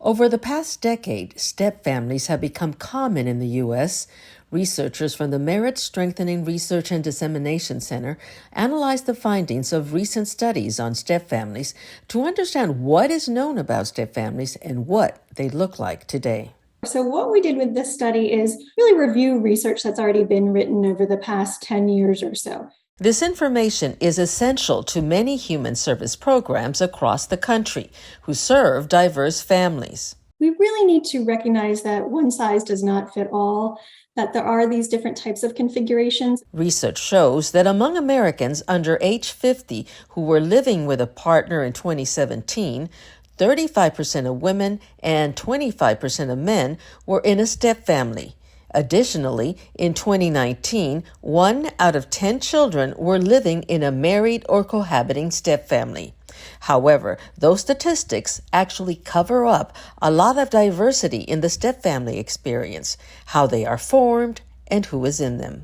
Over the past decade, stepfamilies have become common in the U.S. Researchers from the Merit Strengthening Research and Dissemination Center analyzed the findings of recent studies on stepfamilies to understand what is known about stepfamilies and what they look like today. So what we did with this study is really review research that's already been written over the past 10 years or so. This information is essential to many human service programs across the country who serve diverse families. We really need to recognize that one size does not fit all, that there are these different types of configurations. Research shows that among Americans under age 50 who were living with a partner in 2017, 35% of women and 25% of men were in a stepfamily. Additionally, in 2019, 1 out of 10 children were living in a married or cohabiting stepfamily. However, those statistics actually cover up a lot of diversity in the stepfamily experience, how they are formed, and who is in them.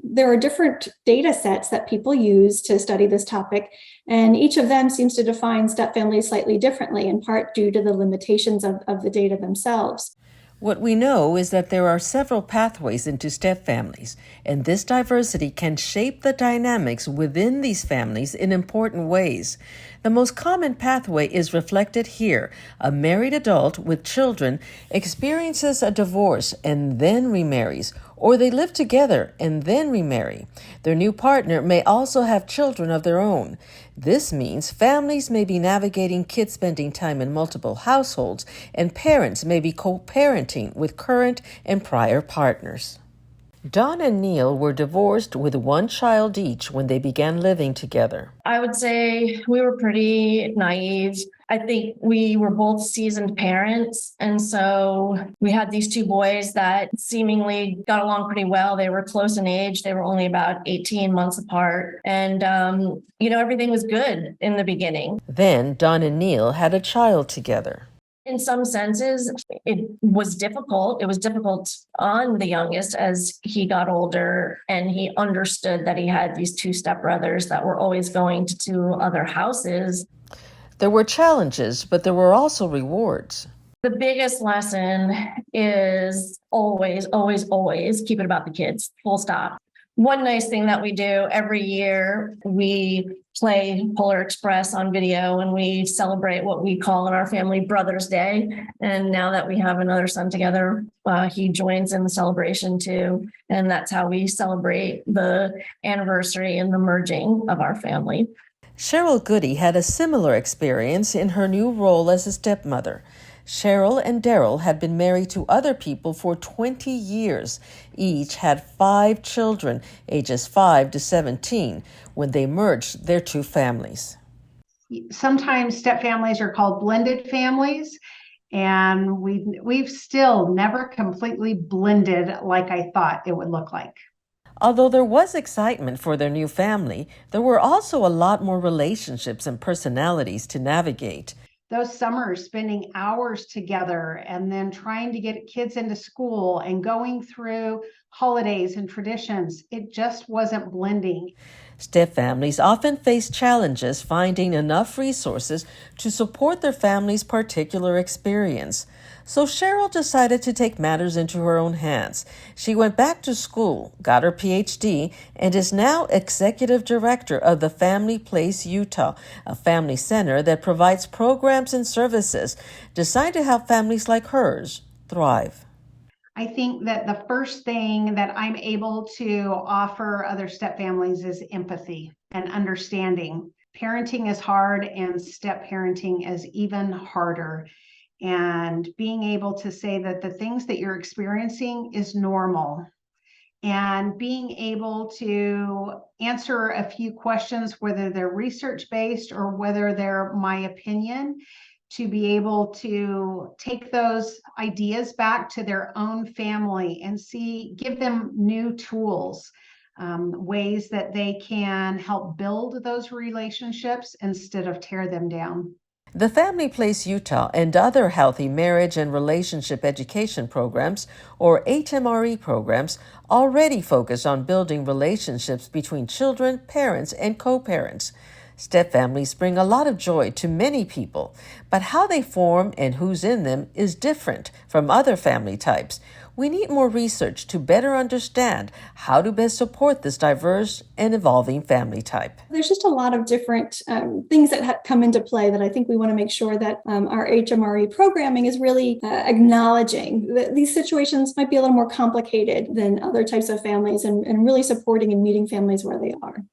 There are different data sets that people use to study this topic, and each of them seems to define stepfamilies slightly differently, in part due to the limitations of the data themselves. What we know is that there are several pathways into stepfamilies, and this diversity can shape the dynamics within these families in important ways. The most common pathway is reflected here. A married adult with children experiences a divorce and then remarries, or they live together and then remarry. Their new partner may also have children of their own. This means families may be navigating kids spending time in multiple households, and parents may be co-parenting with current and prior partners. Dawn and Neil were divorced with 1 child each when they began living together. I would say we were pretty naive. I think we were both seasoned parents. And so we had these 2 boys that seemingly got along pretty well. They were close in age. They were only about 18 months apart. And, everything was good in the beginning. Then Dawn and Neil had a child together. In some senses, it was difficult. It was difficult on the youngest as he got older and he understood that he had these 2 stepbrothers that were always going to 2 other houses. There were challenges, but there were also rewards. The biggest lesson is always, always, always keep it about the kids, full stop. One nice thing that we do every year, we play Polar Express on video and we celebrate what we call in our family Brothers Day. And now that we have another son together, he joins in the celebration too. And that's how we celebrate the anniversary and the merging of our family. Cheryl Goody had a similar experience in her new role as a stepmother. Cheryl and Daryl had been married to other people for 20 years. Each had 5 children, ages 5 to 17, when they merged their 2 families. Sometimes stepfamilies are called blended families, and we've still never completely blended like I thought it would look like. Although there was excitement for their new family, there were also a lot more relationships and personalities to navigate. Those summers spending hours together and then trying to get kids into school and going through holidays and traditions, it just wasn't blending. Stepfamilies often face challenges finding enough resources to support their family's particular experience. So Cheryl decided to take matters into her own hands. She went back to school, got her PhD, and is now executive director of the Family Place Utah, a family center that provides programs and services designed to help families like hers thrive. I think that the first thing that I'm able to offer other stepfamilies is empathy and understanding. Parenting is hard and step parenting is even harder. And being able to say that the things that you're experiencing is normal, and being able to answer a few questions, whether they're research-based or whether they're my opinion, to be able to take those ideas back to their own family and give them new tools, ways that they can help build those relationships instead of tear them down. The Family Place Utah and other healthy marriage and relationship education programs, or HMRE programs, already focus on building relationships between children, parents, and co-parents. Stepfamilies bring a lot of joy to many people, but how they form and who's in them is different from other family types. We need more research to better understand how to best support this diverse and evolving family type. There's just a lot of different things that have come into play that I think we want to make sure that our HMRE programming is really acknowledging that these situations might be a little more complicated than other types of families, and really supporting and meeting families where they are.